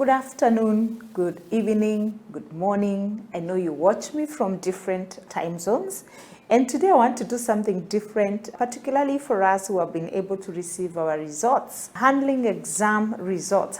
Good afternoon, good evening, good morning. I know you watch me from different time zones. And today I want to do something different, particularly for us who have been able to receive our results. Handling exam results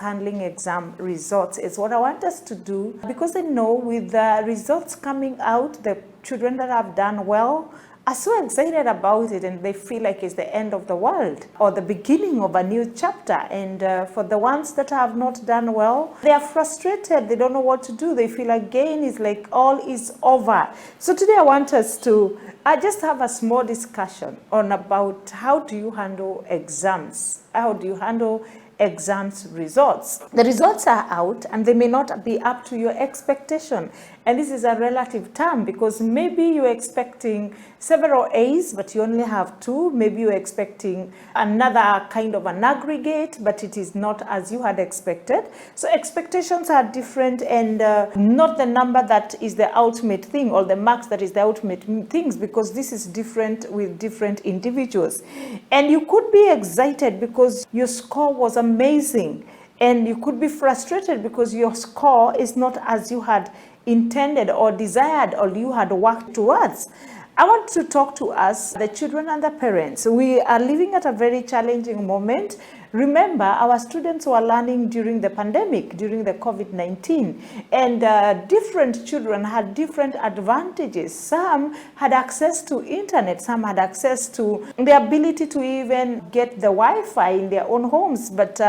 is what I want us to do, because I know with the results coming out, the children that have done well are so excited about it, and they feel like it's the end of the world or the beginning of a new chapter. And for the ones that have not done well, they are frustrated. They don't know what to do. They feel again it's like all is over. So today I want us to just have a small discussion on about how do you handle exams? How do you handle exams results? The results are out and they may not be up to your expectation. And this is a relative term, because maybe you're expecting several A's, but you only have 2. Maybe you're expecting another kind of an aggregate, but it is not as you had expected. So expectations are different, and not the number that is the ultimate thing, or the marks that is the ultimate things, because this is different with different individuals. And you could be excited because your score was amazing, and you could be frustrated because your score is not as you had intended or desired or you had worked towards. I want to talk to us, the children and the parents. We are living at a very challenging moment. Remember, our students were learning during the pandemic, during the COVID-19, and different children had different advantages. Some had access to internet, some had access to the ability to even get the Wi-Fi in their own homes. But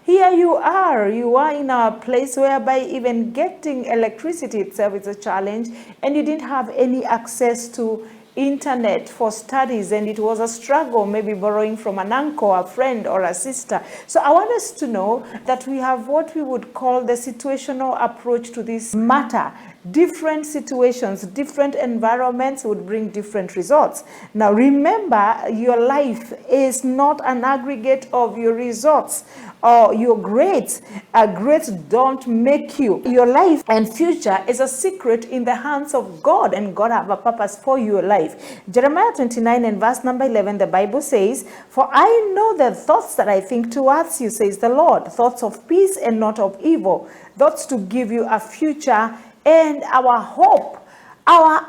here you are in a place whereby even getting electricity itself is a challenge, and you didn't have any access to internet for studies, and it was a struggle, maybe borrowing from an uncle, a friend, or a sister. So I want us to know that we have what we would call the situational approach to this matter. Different situations, different environments would bring different results. Now remember, your life is not an aggregate of your results or your grades. Grades don't make you. Your life and future is a secret in the hands of God, and God have a purpose for your life. Jeremiah 29 and verse number 11, the Bible says, "For I know the thoughts that I think towards you, says the Lord, thoughts of peace and not of evil, thoughts to give you a future and our hope." Our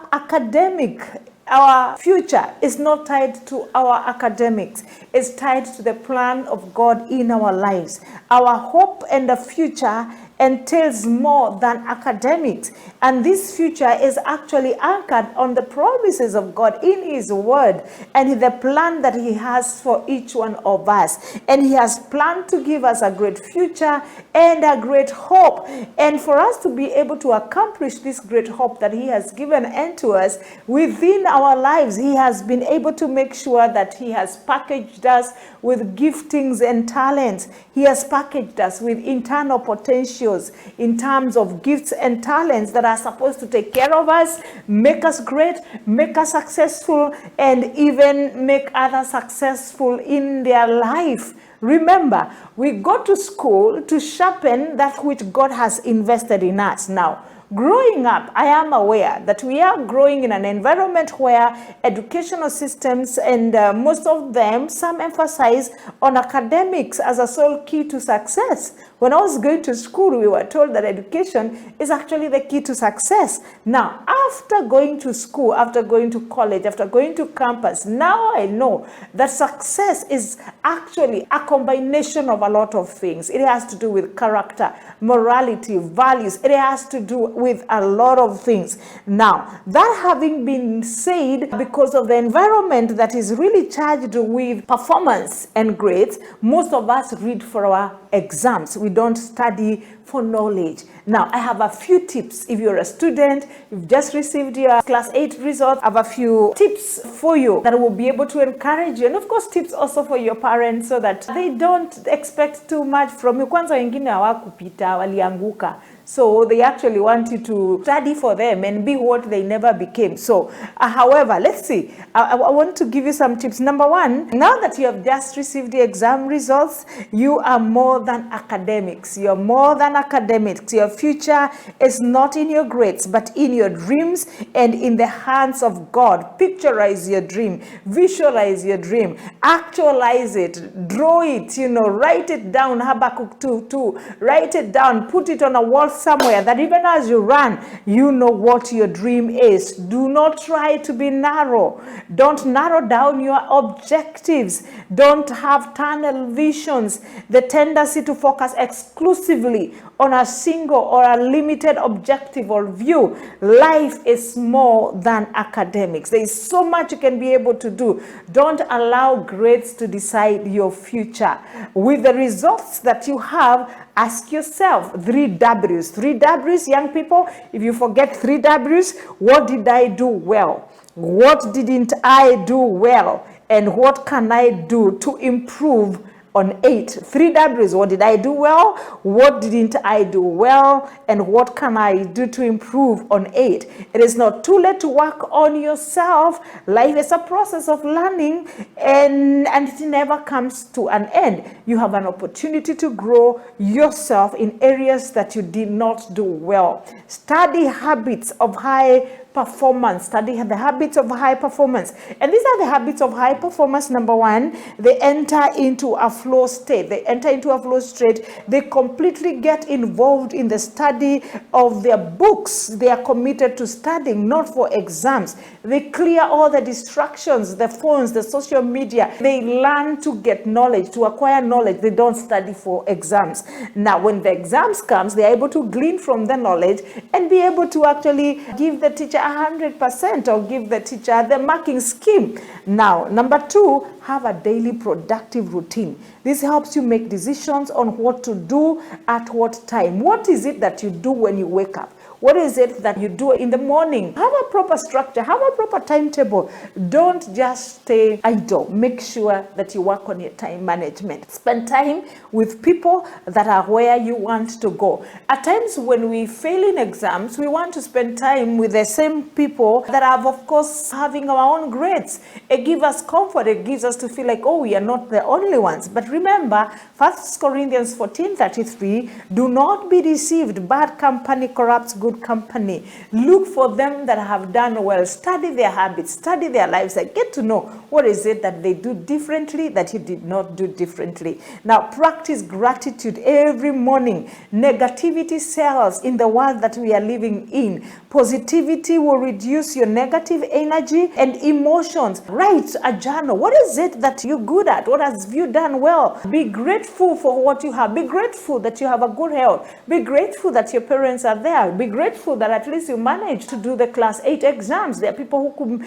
future is not tied to our academics. It's tied to the plan of God in our lives. Our hope and the future entails more than academics. And this future is actually anchored on the promises of God in His Word and the plan that He has for each one of us. And He has planned to give us a great future and a great hope. And for us to be able to accomplish this great hope that He has given unto us within our lives, He has been able to make sure that He has packaged us with giftings and talents. He has packaged us with internal potentials in terms of gifts and talents that are supposed to take care of us, make us great, make us successful, and even make others successful in their life. Remember, we go to school to sharpen that which God has invested in us. Now, growing up, I am aware that we are growing in an environment where educational systems, and most of them, some emphasize on academics as a sole key to success. When I was going to school, we were told that education is actually the key to success. Now, after going to school, after going to college, after going to campus, now I know that success is actually a combination of a lot of things. It has to do with character, morality, values. It has to do with a lot of things. Now, that having been said, because of the environment that is really charged with performance and grades, most of us read for our exams. We don't study for knowledge. Now, I have a few tips. If you're a student, you've just received your class 8 results, I have a few tips for you that will be able to encourage you. And of course, tips also for your parents so that they don't expect too much from you. Kwanza wengine hawakupita, walianguka. So they actually want you to study for them and be what they never became. So, however, let's see. I want to give you some tips. Number one, now that you have just received the exam results, you are more than academics. You're more than academics. Your future is not in your grades, but in your dreams and in the hands of God. Picturize your dream. Visualize your dream. Actualize it. Draw it, write it down. Habakkuk 2:2. Write it down. Put it on a wall somewhere, that even as you run, you know what your dream is. Do not try to be narrow. Don't narrow down your objectives. Don't have tunnel visions, the tendency to focus exclusively on a single or a limited objective or view. Life is more than academics. There is so much you can be able to do. Don't allow grades to decide your future. With the results that you have, ask yourself 3 W's. 3 W's, young people, if you forget 3 W's, what did I do well? What didn't I do well? And what can I do to improve on 8? 3 W's. What did I do well? What didn't I do well? And what can I do to improve on 8? It is not too late to work on yourself. Life is a process of learning, and it never comes to an end. You have an opportunity to grow yourself in areas that you did not do well. Study habits of high performance. Study the habits of high performance. And these are the habits of high performance. Number one, they enter into a flow state. They completely get involved in the study of their books. They are committed to studying, not for exams. They clear all the distractions, the phones, the social media. They learn to get knowledge, to acquire knowledge. They don't study for exams. Now, when the exams comes, they are able to glean from the knowledge and be able to actually give the teacher 100% or give the teacher the marking scheme. Now, number two, have a daily productive routine. This helps you make decisions on what to do at what time. What is it that you do when you wake up? What is it that you do in the morning? Have a proper structure, have a proper timetable. Don't just stay idle. Make sure that you work on your time management. Spend time with people that are where you want to go. At times when we fail in exams, we want to spend time with the same people that are, of course, having our own grades. It gives us comfort. It gives us to feel like, oh, we are not the only ones. But remember, 1 Corinthians 14:33, do not be deceived. Bad company corrupts good company. Look for them that have done well. Study their habits, study their lives, and get to know what is it that they do differently that you did not do differently. Now, practice gratitude every morning. Negativity sells in the world that we are living in. Positivity will reduce your negative energy and emotions. Write a journal. What is it that you're good at? What have you done well? Be grateful for what you have. Be grateful that you have a good health. Be grateful that your parents are there. Be grateful that at least you managed to do the class 8 exams. There are people who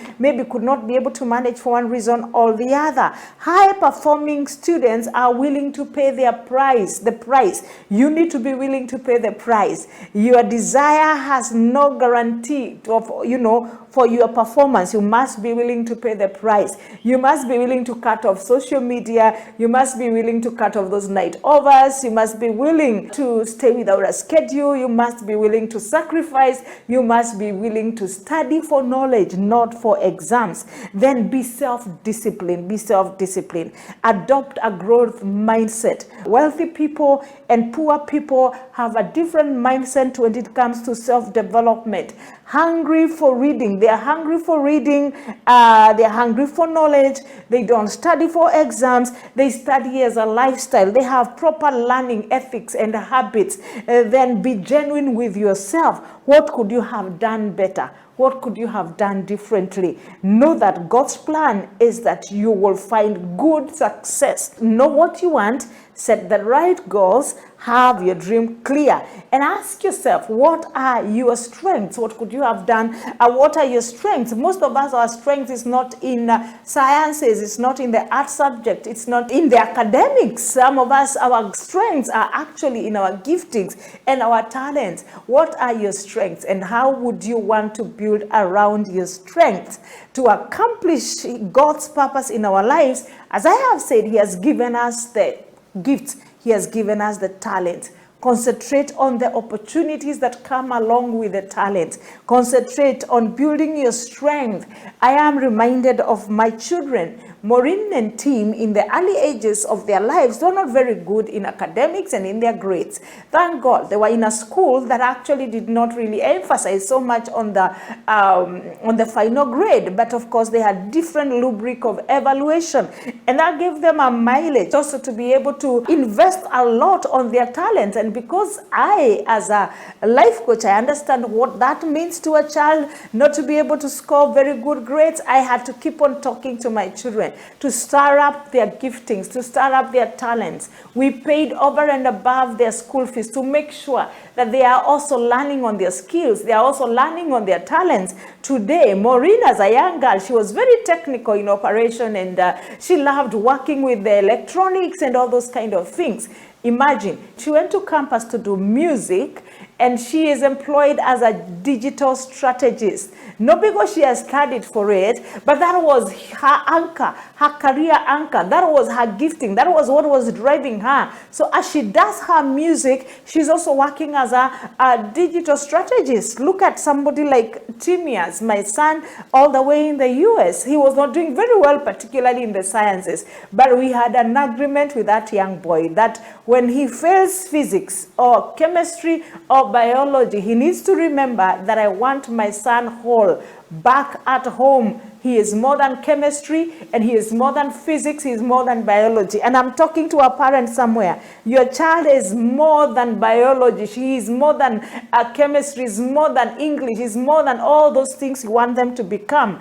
could not be able to manage for one reason or the other. High performing students are willing to pay the price. You need to be willing to pay the price. Your desire has no guarantee of, for your performance. You must be willing to pay the price. You must be willing to cut off social media. You must be willing to cut off those night overs. You must be willing to stay without a schedule. You must be willing to sacrifice. You must be willing to study for knowledge, not for exams. Then be self-disciplined. Be self-disciplined. Adopt a growth mindset. Wealthy people and poor people have a different mindset when it comes to self-development. Hungry for reading. They are hungry for reading. They are hungry for knowledge. They don't study for exams. They study as a lifestyle. They have proper learning ethics and habits. Then be genuine with yourself. What could you have done better? What could you have done differently? Know that God's plan is that you will find good success. Know what you want. Set the right goals. Have your dream clear. And ask yourself, what are your strengths? What could you have done? What are your strengths? Most of us, our strength is not in sciences. It's not in the art subject. It's not in the academics. Some of us, our strengths are actually in our giftings and our talents. What are your strengths? And how would you want to build around your strengths to accomplish God's purpose in our lives? As I have said, He has given us the gifts. He has given us the talent. Concentrate on the opportunities that come along with the talent. Concentrate on building your strength. I am reminded of my children. Maureen and Tim, in the early ages of their lives, they were not very good in academics and in their grades. Thank God they were in a school that actually did not really emphasize so much on the final grade, but of course they had different rubric of evaluation, and that gave them a mileage also to be able to invest a lot on their talents. And because I, as a life coach, I understand what that means to a child not to be able to score very good grades, I had to keep on talking to my children to stir up their giftings, to stir up their talents. We paid over and above their school fees to make sure that they are also learning on their skills, they are also learning on their talents. Today, Maureen, as a young girl, she was very technical in operation, and she loved working with the electronics and all those kind of things. Imagine, she went to campus to do music, and she is employed as a digital strategist. Not because she has studied for it, but that was her anchor, her career anchor. That was her gifting. That was what was driving her. So as she does her music, she's also working as a digital strategist. Look at somebody like Timias, my son, all the way in the US. He was not doing very well, particularly in the sciences. But we had an agreement with that young boy that when he fails physics or chemistry or biology, he needs to remember that I want my son whole back at home. He is more than chemistry, and he is more than physics, he is more than biology. And I'm talking to a parent somewhere. Your child is more than biology. She is more than chemistry, is more than English, is more than all those things you want them to become.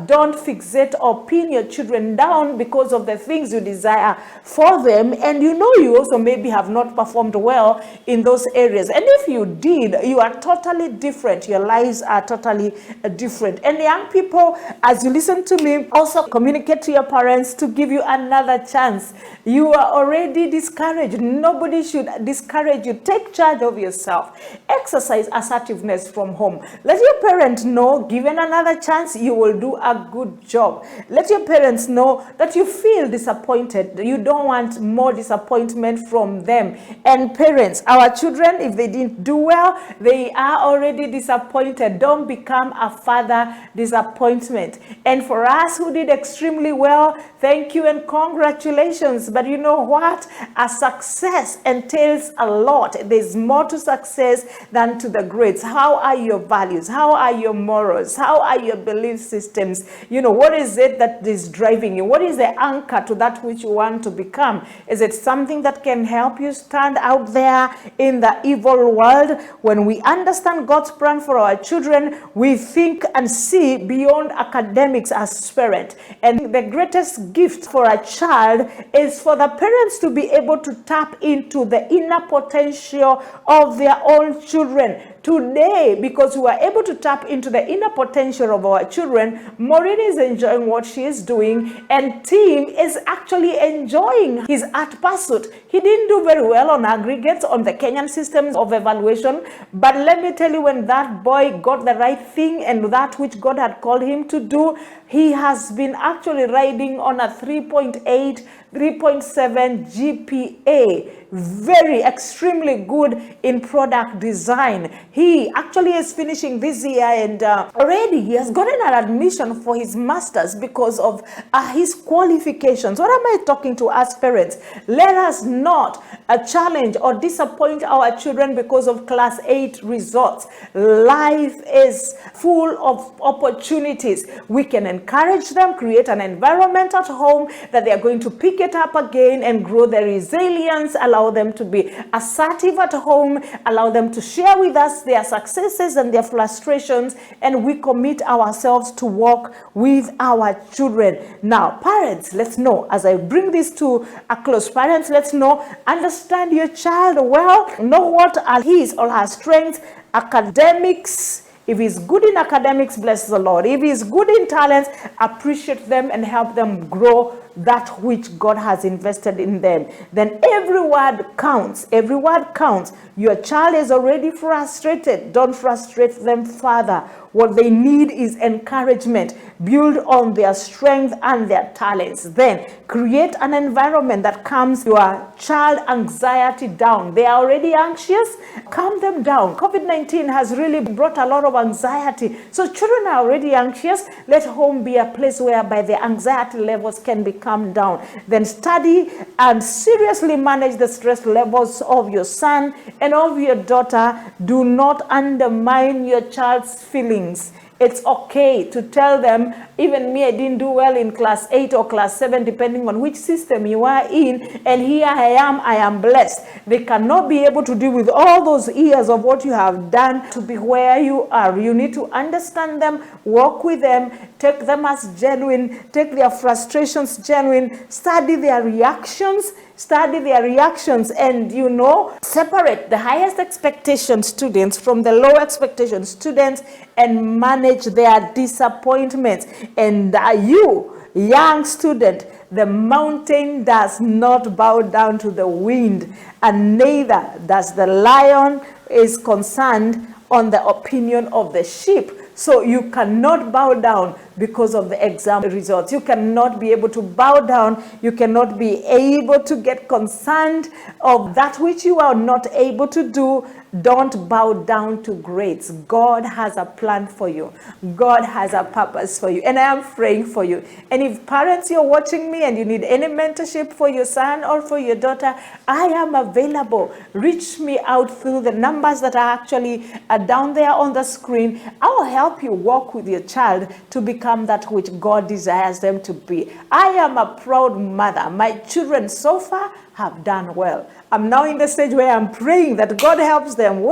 Don't fixate or pin your children down because of the things you desire for them. And you know you also maybe have not performed well in those areas. And if you did, you are totally different. Your lives are totally different. And young people, as you listen to me, also communicate to your parents to give you another chance. You are already discouraged. Nobody should discourage you. Take charge of yourself. Exercise assertiveness from home. Let your parents know, given another chance, you will do a good job. Let your parents know that you feel disappointed. You don't want more disappointment from them. And parents, our children, if they didn't do well, they are already disappointed. Don't become a father disappointment. And for us who did extremely well, thank you and congratulations. But you know what? A success entails a lot. There's more to success than to the grades. How are your values? How are your morals? How are your belief systems? You know, what is it that is driving you? What is the anchor to that which you want to become? Is it something that can help you stand out there in the evil world? When we understand God's plan for our children, we think and see beyond academics as parents. And the greatest gift for a child is for the parents to be able to tap into the inner potential of their own children. Today, because we are able to tap into the inner potential of our children, Maureen is enjoying what she is doing, and Tim is actually enjoying his art pursuit. He didn't do very well on aggregates on the Kenyan systems of evaluation, but let me tell you, when that boy got the right thing and that which God had called him to do, he has been actually riding on a 3.8, 3.7 GPA. Very extremely good in product design. He actually is finishing this year, and already he has gotten an admission for his master's because of his qualifications. What am I talking to us parents? Let us not challenge or disappoint our children because of class 8 results. Life is full of opportunities. We can encourage them, create an environment at home that they are going to pick it up again and grow their resilience, allow them to be assertive at home, allow them to share with us their successes and their frustrations, and we commit ourselves to work with our children. Now, parents, let's know, as I bring this to a close, parents, let's know, understand your child well, know what are his or her strengths. Academics, if he's good in academics, bless the Lord. If he's good in talents, appreciate them and help them grow that which God has invested in them, then every word counts. Every word counts. Your child is already frustrated. Don't frustrate them further. What they need is encouragement. Build on their strength and their talents. Then create an environment that calms your child anxiety down. They are already anxious. Calm them down. COVID-19 has really brought a lot of anxiety. So children are already anxious. Let home be a place whereby the anxiety levels can be calmed down. Then study and seriously manage the stress levels of your son and of your daughter. Do not undermine your child's feelings. It's okay to tell them, even me, I didn't do well in class 8 or class 7, depending on which system you are in, and here I am blessed. They cannot be able to deal with all those years of what you have done to be where you are. You need to understand them, walk with them, take them as genuine, take their frustrations genuine, study their reactions, and separate the highest expectation students from the low expectation students and manage their disappointments. And you, young student, the mountain does not bow down to the wind, and neither does the lion is concerned on the opinion of the sheep. So you cannot bow down because of the exam results. You cannot be able to bow down. You cannot be able to get concerned of that which you are not able to do. Don't bow down to grades. God has a plan for you. God has a purpose for you. And I am praying for you. And if parents, you're watching me and you need any mentorship for your son or for your daughter, I am available. Reach me out through the numbers that are actually down there on the screen. I will help you walk with your child to become that which God desires them to be. I am a proud mother. My children so far have done well. I'm now in the stage where I'm praying that God helps them.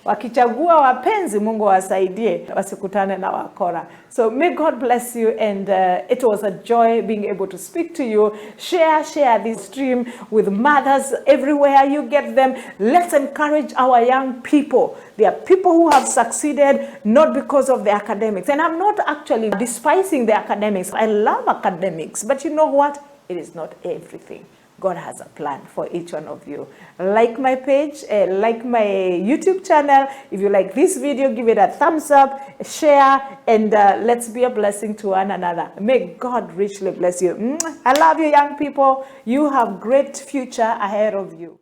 Wakichagua wapenzi, Mungu wasaidie wasikutane na wakora. So may God bless you, and it was a joy being able to speak to you. Share this stream with mothers everywhere you get them. Let's encourage our young people. There are people who have succeeded not because of the academics. And I'm not actually despising the academics. I love academics. But you know what? It is not everything. God has a plan for each one of you. Like my page, like my YouTube channel. If you like this video, give it a thumbs up, share, and let's be a blessing to one another. May God richly bless you. I love you, young people. You have great future ahead of you.